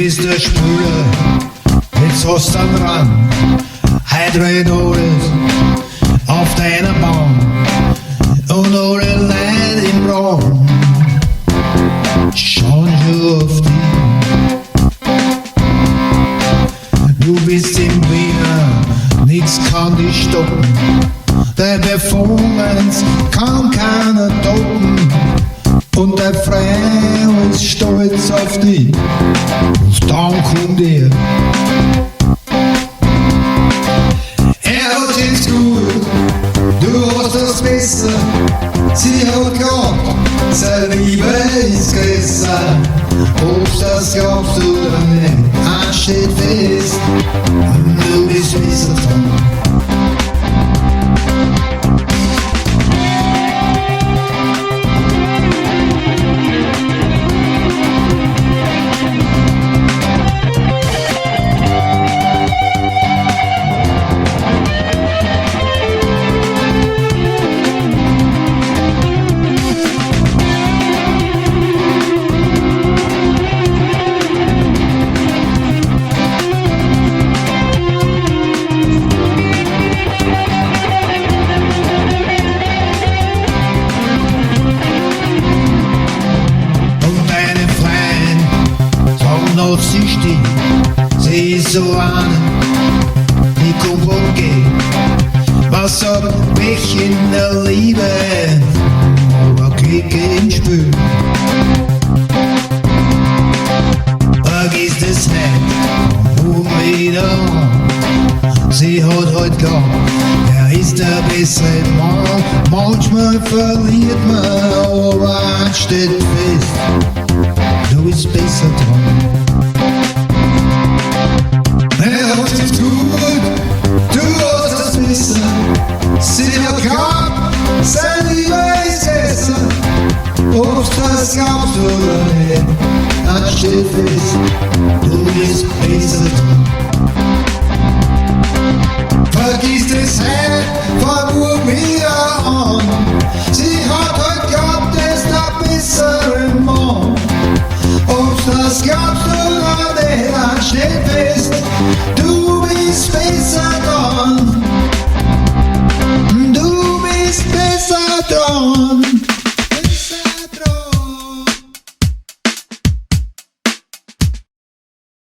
bist der Spüler, jetzt hast du einen Rang. Heute dreht alles auf deiner Bahn und alle Leute im Raum schauen schon auf dich. Du bist im Wiener, nichts kann dich stoppen. Dein Performance kann keiner toppen. Und dein Frau ist stolz auf dich. Und dann kommt er. Er hat jetzt gut, du hast das besser. Sie hat geglaubt, seine Liebe ist größer. Ob das glaubst du oder nicht, eins steht fest, du bist besser dran. Sie ist so eine, die kommt und geht. Was sagt mich in der Liebe, aber Krieg ins Spiel. Vergiss das nicht, und wieder an. Sie hat heute geglaubt, er ist der bessere Mann. Manchmal verliert man, aber eins steht fest, du bist besser dran. Er hat es gut, du hast das besser. Sie hat geglaubt, seine Liebe ist besser. Ob das glaubst oder nicht, dann steht fest, du bist besser dran. Vergiss das nicht, fang nur wieder an. Sie hat heute geglaubt, er ist der bessere Mann. Ob das glaubst oder nicht, dann steht fest,